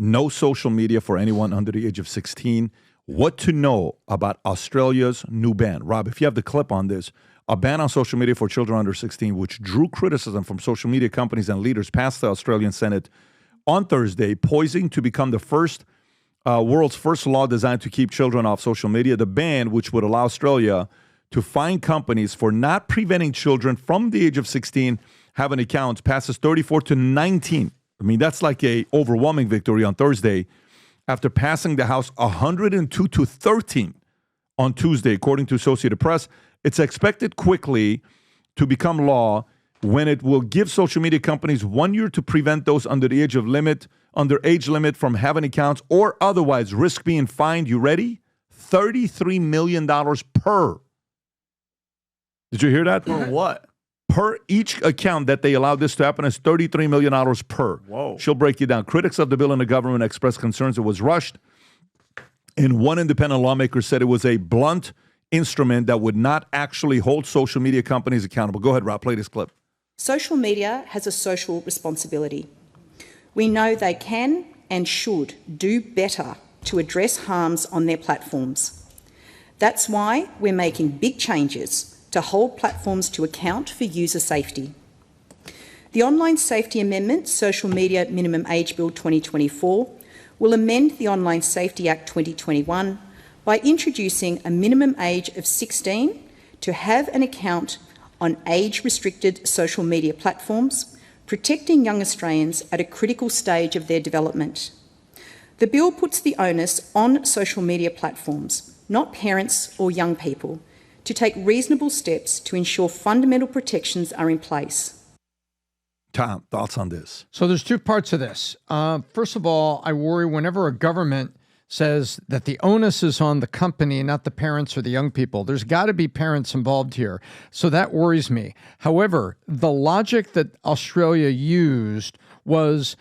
no social media for anyone under the age of 16. What to know about Australia's new ban. Rob, if you have the clip on this, a ban on social media for children under 16, which drew criticism from social media companies and leaders, passed the Australian Senate on Thursday, poising to become the world's first law designed to keep children off social media. The ban, which would allow Australia to fine companies for not preventing children from the age of 16 having accounts, passes 34-19. I mean, that's like a overwhelming victory on Thursday after passing the House 102-13 on Tuesday, according to Associated Press. It's expected quickly to become law when it will give social media companies 1 year to prevent those under age limit from having accounts or otherwise risk being fined. You ready? $33 million per. Did you hear that? For what? Per each account that they allowed this to happen is $33 million per. Whoa. She'll break you down. Critics of the bill in the government expressed concerns it was rushed. And one independent lawmaker said it was a blunt instrument that would not actually hold social media companies accountable. Go ahead, Rob, play this clip. Social media has a social responsibility. We know they can and should do better to address harms on their platforms. That's why we're making big changes to hold platforms to account for user safety. The Online Safety Amendment, Social Media Minimum Age Bill 2024, will amend the Online Safety Act 2021 by introducing a minimum age of 16 to have an account on age-restricted social media platforms, protecting young Australians at a critical stage of their development. The bill puts the onus on social media platforms, not parents or young people, to take reasonable steps to ensure fundamental protections are in place. Tom, thoughts on this? So there's two parts of this. First of all, I worry whenever a government says that the onus is on the company, not the parents or the young people. There's got to be parents involved here. So that worries me. However, the logic that Australia used was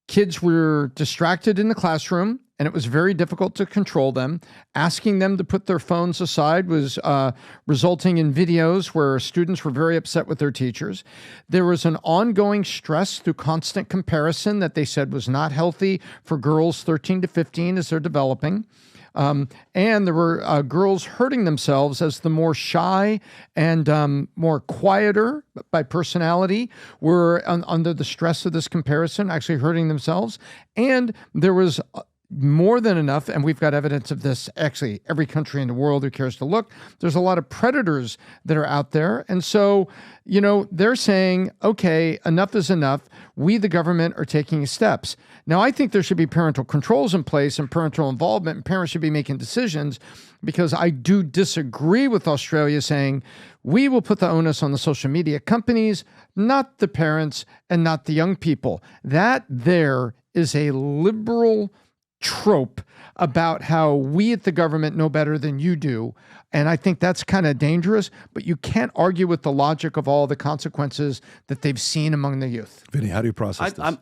kids were distracted in the classroom, and it was very difficult to control them. Asking them to put their phones aside was resulting in videos where students were very upset with their teachers. There was an ongoing stress through constant comparison that they said was not healthy for girls 13 to 15 as they're developing. And there were girls hurting themselves as the more shy and more quieter by personality were under the stress of this comparison, actually hurting themselves. And there was more than enough, and we've got evidence of this, actually, every country in the world who cares to look. There's a lot of predators that are out there. And so, you know, they're saying, okay, enough is enough. We, the government, are taking steps. Now, I think there should be parental controls in place and parental involvement, and parents should be making decisions, because I do disagree with Australia saying, we will put the onus on the social media companies, not the parents and not the young people. That there is a liberal trope about how we at the government know better than you do. And I think that's kind of dangerous, but you can't argue with the logic of all the consequences that they've seen among the youth. Vinny, how do you process this?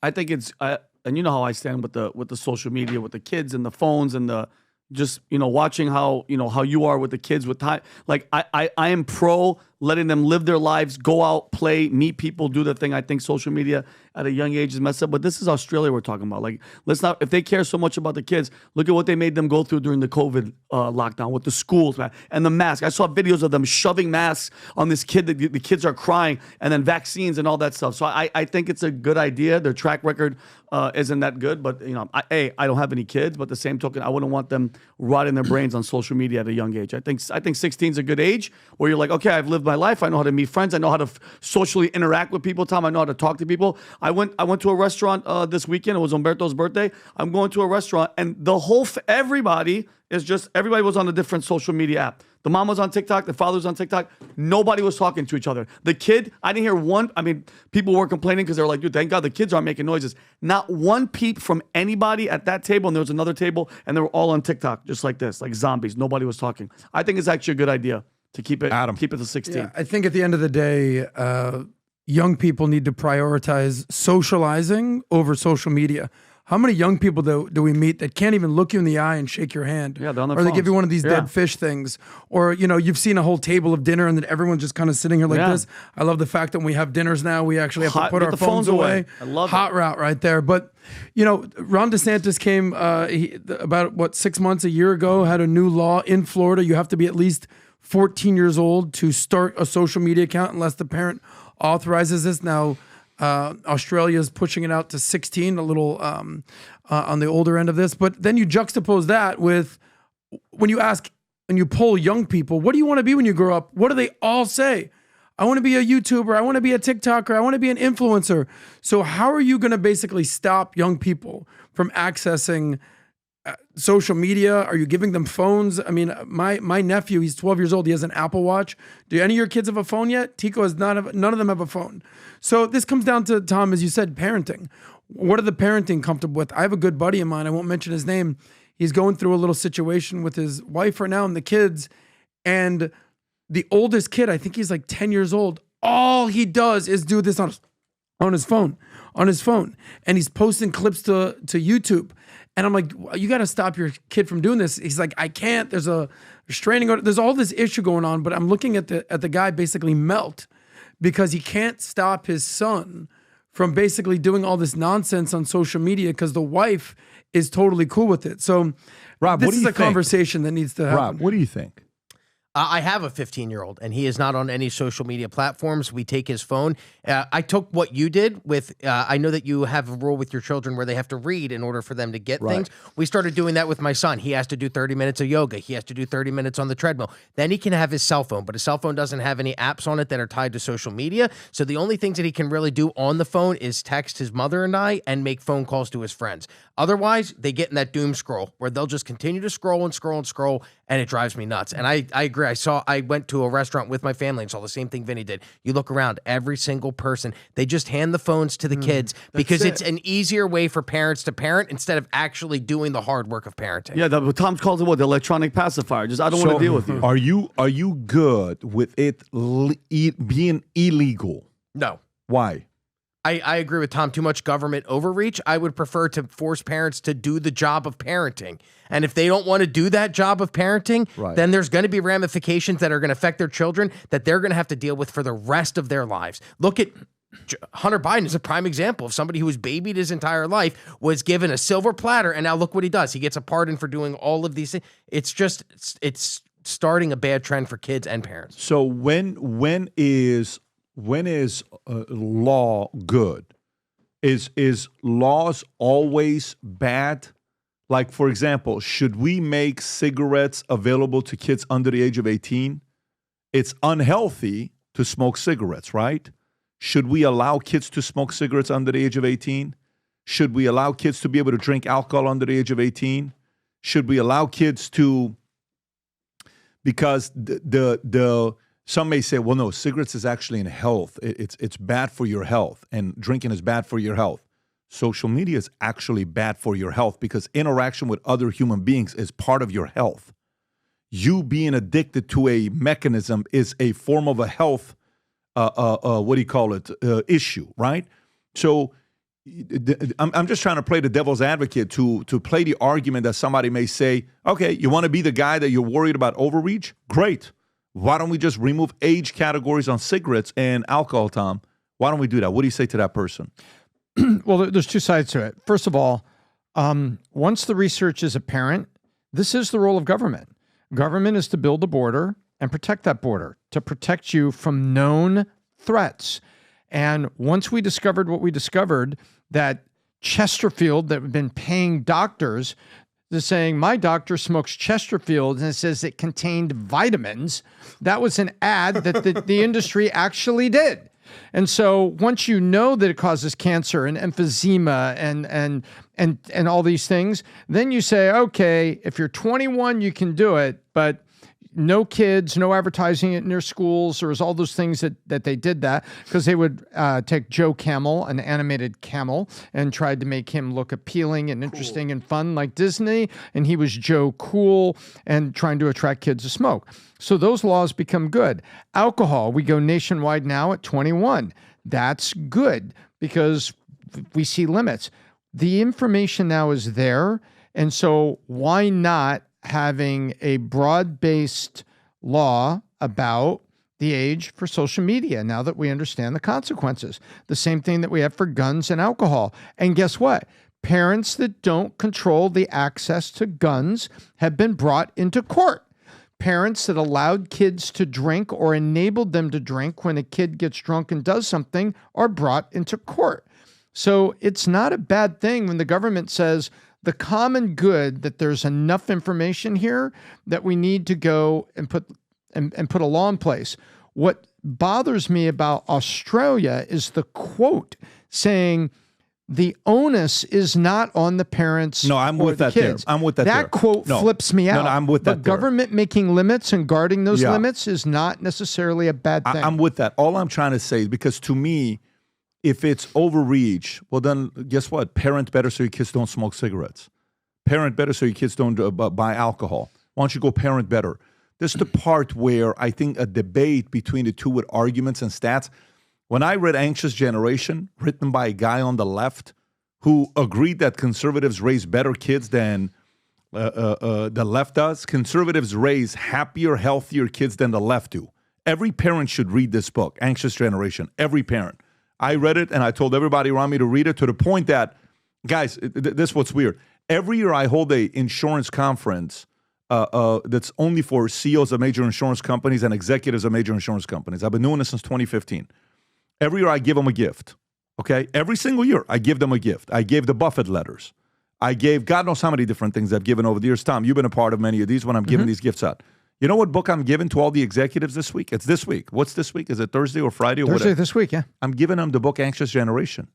I think it's, and you know how I stand with the social media, with the kids and the phones and the, just, you know, watching how, you know, how you are with the kids with time. Like I am pro letting them live their lives, go out, play, meet people, do their thing. I think social media at a young age is messed up, but this is Australia we're talking about. Like, let's not, if they care so much about the kids, look at what they made them go through during the COVID lockdown with the schools, man, and the mask. I saw videos of them shoving masks on this kid. The kids are crying, and then vaccines and all that stuff. So I think it's a good idea. Their track record isn't that good, but you know, I don't have any kids, but the same token, I wouldn't want them rotting their brains on social media at a young age. I think 16 is a good age where you're like, okay, I've lived my life. I know how to meet friends. I know how to socially interact with people. Tom, I know how to talk to people. I went to a restaurant this weekend. It was Umberto's birthday. I'm going to a restaurant, and the whole everybody was on a different social media app. The mom was on TikTok. The father was on TikTok. Nobody was talking to each other. The kid, I didn't hear one. I mean, people were complaining because they were like, dude, thank God the kids aren't making noises. Not one peep from anybody at that table. And there was another table, and they were all on TikTok, just like this, like zombies. Nobody was talking. I think it's actually a good idea to keep it to 16. Yeah, I think at the end of the day, young people need to prioritize socializing over social media. how many young people do we meet that can't even look you in the eye and shake your hand? Yeah, they're on their or they give phones. you one of these Yeah. dead fish things. Or, you've seen a whole table of dinner and then everyone's just kind of sitting here like Yeah. this. I love the fact that when we have dinners now, we actually have to Hot- put get our the phones phones away. away. I love Hot it. route right there. But, Ron DeSantis came about 6 months, a year ago, had a new law in Florida. You have to be at least 14 years old to start a social media account unless the parent authorizes this. Now, Australia is pushing it out to 16, a little on the older end of this. But then you juxtapose that with when you ask and you poll young people, what do you want to be when you grow up? What do they all say? I want to be a YouTuber. I want to be a TikToker. I want to be an influencer. So how are you going to basically stop young people from accessing social media? Are you giving them phones? I mean, my nephew, he's 12 years old. He has an Apple Watch. Do any of your kids have a phone yet? Tico has none of them have a phone. So this comes down to, Tom, as you said, parenting. What are the parenting comfortable with? I have a good buddy of mine. I won't mention his name. He's going through a little situation with his wife right now and the kids. And the oldest kid, I think he's like 10 years old. All he does is do this on his phone. And he's posting clips to YouTube. And I'm like, you got to stop your kid from doing this. He's like, I can't. There's a restraining order. There's all this issue going on. But I'm looking at the guy basically melt because he can't stop his son from basically doing all this nonsense on social media because the wife is totally cool with it. So, Rob, this what do is you a think? conversation that needs to happen. Rob, what do you think? I have a 15-year-old, and he is not on any social media platforms. We take his phone. I took what you did with, I know that you have a rule with your children where they have to read in order for them to get things. We started doing that with my son. He has to do 30 minutes of yoga. He has to do 30 minutes on the treadmill. Then he can have his cell phone, but his cell phone doesn't have any apps on it that are tied to social media. So the only things that he can really do on the phone is text his mother and I and make phone calls to his friends. Otherwise, they get in that doom scroll where they'll just continue to scroll and scroll and scroll, and it drives me nuts. And I agree. I went to a restaurant with my family and saw the same thing Vinny did. You look around, every single person, they just hand the phones to the kids because it's an easier way for parents to parent instead of actually doing the hard work of parenting. Yeah, Tom calls it what? The electronic pacifier. Just I don't want to deal with you. Are you good with it being illegal? No. Why? I agree with Tom. Too much government overreach. I would prefer to force parents to do the job of parenting. And if they don't want to do that job of parenting, then there's going to be ramifications that are going to affect their children that they're going to have to deal with for the rest of their lives. Look at Hunter Biden is a prime example of somebody who was babied his entire life, was given a silver platter, and now look what he does. He gets a pardon for doing all of these things. It's starting a bad trend for kids and parents. So when is law good? Is laws always bad? Like, for example, should we make cigarettes available to kids under the age of 18? It's unhealthy to smoke cigarettes, right? Should we allow kids to smoke cigarettes under the age of 18? Should we allow kids to be able to drink alcohol under the age of 18? Should we allow kids to, because some may say, well, no, cigarettes is actually in health. It's bad for your health, and drinking is bad for your health. Social media is actually bad for your health because interaction with other human beings is part of your health. You being addicted to a mechanism is a form of a health, issue, right? So I'm just trying to play the devil's advocate to play the argument that somebody may say, okay, you want to be the guy that you're worried about overreach? Great. Why don't we just remove age categories on cigarettes and alcohol, Tom? Why don't we do that? What do you say to that person? Well, there's two sides to it. First of all, once the research is apparent, this is the role of government. Government is to build a border and protect that border, to protect you from known threats. And once we discovered what we discovered, that Chesterfield that had been paying doctors, they're saying, my doctor smokes Chesterfield, and it says it contained vitamins. That was an ad that the industry actually did. And so once you know that it causes cancer and emphysema and all these things, then you say, okay, if you're 21, you can do it, but no kids, no advertising it in their schools. There was all those things that they did that because they would take Joe Camel, an animated camel, and tried to make him look appealing and interesting and fun like Disney. And he was Joe Cool and trying to attract kids to smoke. So those laws become good. Alcohol, we go nationwide now at 21. That's good because we see limits. the information now is there. And so why not having a broad-based law about the age for social media now that we understand the consequences? The same thing that we have for guns and alcohol. And guess what? Parents that don't control the access to guns have been brought into court. Parents that allowed kids to drink or enabled them to drink when a kid gets drunk and does something are brought into court. So it's not a bad thing when the government says the common good, that there's enough information here that we need to go and put a law in place. What bothers me about Australia is the quote saying the onus is not on the parents. No, I'm or with the that kids. there. I'm with that there. That quote No. flips me out. No, I'm with that But there. government making limits and guarding those Yeah. limits is not necessarily a bad thing. I'm with that. All I'm trying to say is because to me, if it's overreach, well, then guess what? Parent better so your kids don't smoke cigarettes. Parent better so your kids don't buy alcohol. Why don't you go parent better? This is the part where I think a debate between the two with arguments and stats. When I read Anxious Generation, written by a guy on the left who agreed that conservatives raise better kids than the left does, conservatives raise happier, healthier kids than the left do. Every parent should read this book, Anxious Generation. Every parent. I read it and I told everybody around me to read it to the point that, guys, this is what's weird. Every year I hold a insurance conference that's only for CEOs of major insurance companies and executives of major insurance companies. I've been doing this since 2015. Every year I give them a gift, okay? Every single year I give them a gift. I gave the Buffett letters. I gave God knows how many different things I've given over the years. Tom, you've been a part of many of these when I'm giving these gifts out. You know what book I'm giving to all the executives this week? It's this week. What's this week? Is it Thursday or Friday or Thursday whatever? this week, yeah. I'm giving them the book Anxious Generation.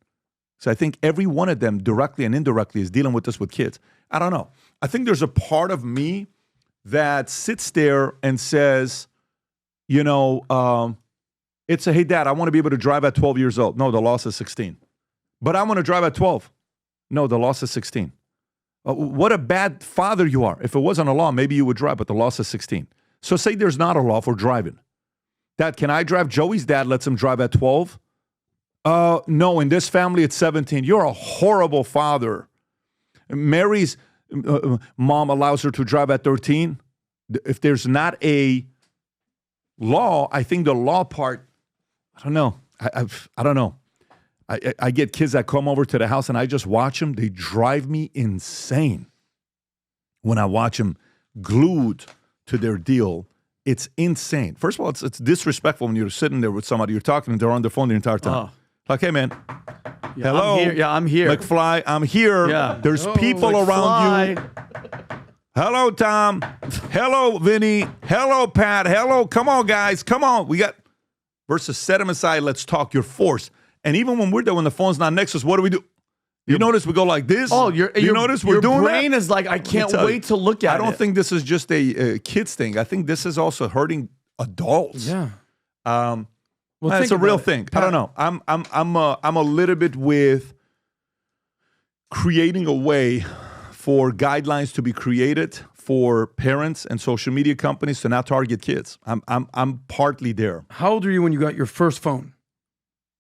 So I think every one of them directly and indirectly is dealing with this with kids. I don't know. I think there's a part of me that sits there and says, you know, it's a, hey, Dad, I want to be able to drive at 12 years old. No, the law says 16. But I want to drive at 12. No, the law says 16. What a bad father you are. If it wasn't a law, maybe you would drive, but the law says 16. So say there's not a law for driving. Dad, can I drive? Joey's dad lets him drive at 12. No, in this family, it's 17. You're a horrible father. Mary's mom allows her to drive at 13. If there's not a law, I think the law part, I don't know. I don't know. I get kids that come over to the house and I just watch them. They drive me insane when I watch them glued to their deal. It's insane. First of all, it's disrespectful when you're sitting there with somebody, you're talking and they're on their phone the entire time. Like, hey, man. Yeah, Hello. I'm here. Yeah, I'm here. McFly, I'm here. Yeah. There's people around you. Hello, Tom. Hello, Vinny. Hello, Pat. Hello. Come on, guys. Come on. We got versus set them aside. Let's talk. You're forced. And even when we're there, when the phone's not next to us, what do? You notice we go like this? Oh, you notice we're doing that? Your brain is like, I can't wait to look at it. I don't think this is just a kids thing. I think this is also hurting adults. Yeah. Well, think it's a real about it. thing. I don't know. I'm a little bit with creating a way for guidelines to be created for parents and social media companies to not target kids. I'm partly there. How old were you when you got your first phone?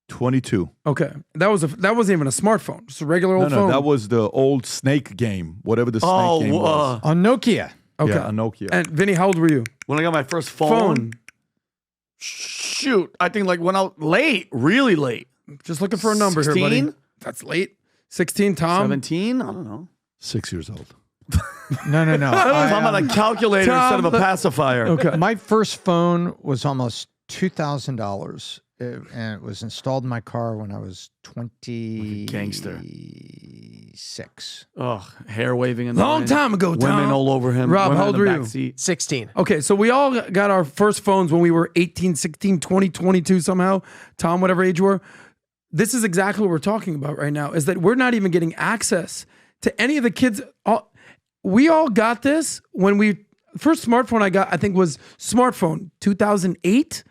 22. Okay, that wasn't even a smartphone, just a regular old phone. No, that was the old snake game, whatever the snake game was. On Nokia. Okay, Yeah, a Nokia. And Vinny, how old were you? When I got my first phone. Shoot, I think like went out late, really late. Just looking for a number 16? here, buddy. That's late. 16, Tom. 17? I don't know. 6 years old. No. I'm on a calculator instead of a pacifier. Okay. My first phone was almost $2,000, and it was installed in my car when I was 26. Gangster. Ugh, hair waving in the Long wind. time ago, Tom. Women all over him. Rob, women how in old the were back you? seat. 16. Okay, so we all got our first phones when we were 18, 16, 20, 22 somehow. Tom, whatever age you were. This is exactly what we're talking about right now, is that we're not even getting access to any of the kids. We all got this when first smartphone I got, I think, was smartphone 2008.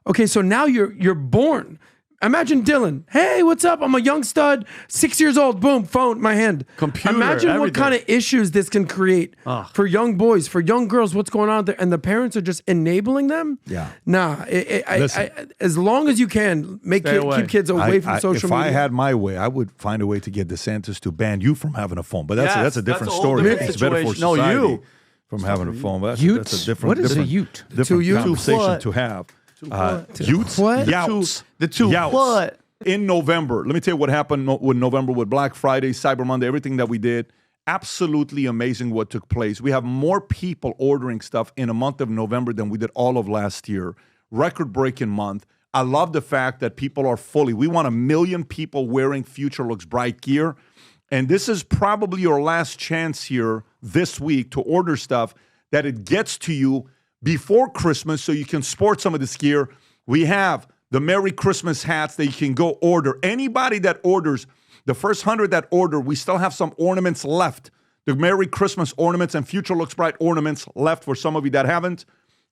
Okay, so now you're born. Imagine Dylan. Hey, what's up? I'm a young stud, 6 years old. Boom, phone in my hand. Computer, Imagine what everything. kind of issues this can create for young boys, for young girls. What's going on there? And the parents are just enabling them. Yeah. Nah. As long as you can, keep kids away from social media. If I had my way, I would find a way to get DeSantis to ban you from having a phone. But that's Yes, a different that's a whole story. different It's better for situation. No, society you. from having a phone. But that's Utes? a different. What is a different, Ute? Different Utes? conversation What? to have. what? Utes, What? Youts, The two Youts. what? In November, let me tell you what happened with November with Black Friday, Cyber Monday, everything that we did. Absolutely amazing what took place. We have more people ordering stuff in a month of November than we did all of last year. Record-breaking month. I love the fact that people are we want 1 million people wearing Future Looks Bright gear. And this is probably your last chance here this week to order stuff that it gets to you before Christmas so you can sport some of this gear. We have the Merry Christmas hats that you can go order. Anybody that orders, the first 100 that order, we still have some ornaments left. The Merry Christmas ornaments and Future Looks Bright ornaments left for some of you that haven't.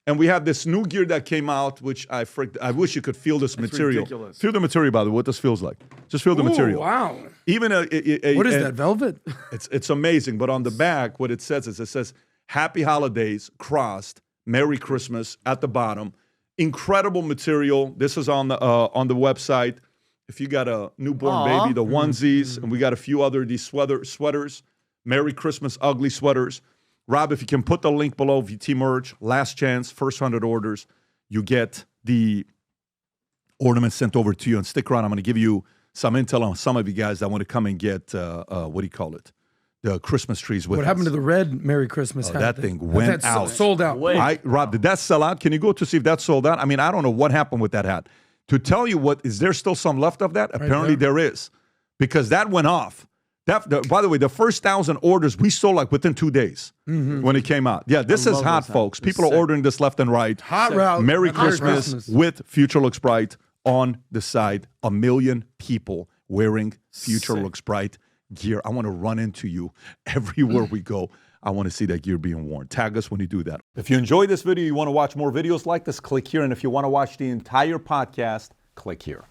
And we have this new gear that came out, which I wish you could feel this material. ridiculous. Feel the material, by the way, what this feels like. Just feel the material. Wow. Even What is that, velvet? It's amazing. But on the back, what it says is Happy Holidays, crossed, Merry Christmas at the bottom. Incredible material. This is on the website. If you got a newborn baby, the onesies, and we got a few other these sweaters. Merry Christmas ugly sweaters. Rob, if you can put the link below, VT merch, last chance, first 100 orders, you get the ornaments sent over to you. And stick around. I'm going to give you some intel on some of you guys that want to come and get the Christmas trees with What us. happened to the red Merry Christmas hat? that thing went That's out. sold out. Rob, did that sell out? Can you go to see if that sold out? I mean, I don't know what happened with that hat. To tell you what, is there still some left of that? Apparently there is, because that went off. By the way, the first 1,000 orders we sold like within 2 days when it came out. Yeah, this is hot, folks. People are ordering this left and right. Hot route. Merry Merry Christmas Christmas. with Future Looks Bright on the side. 1 million people wearing Future Looks Bright gear. I want to run into you everywhere we go. I want to see that gear being worn. Tag us when you do that. If you enjoyed this video, you want to watch more videos like this, click here. And if you want to watch the entire podcast, click here.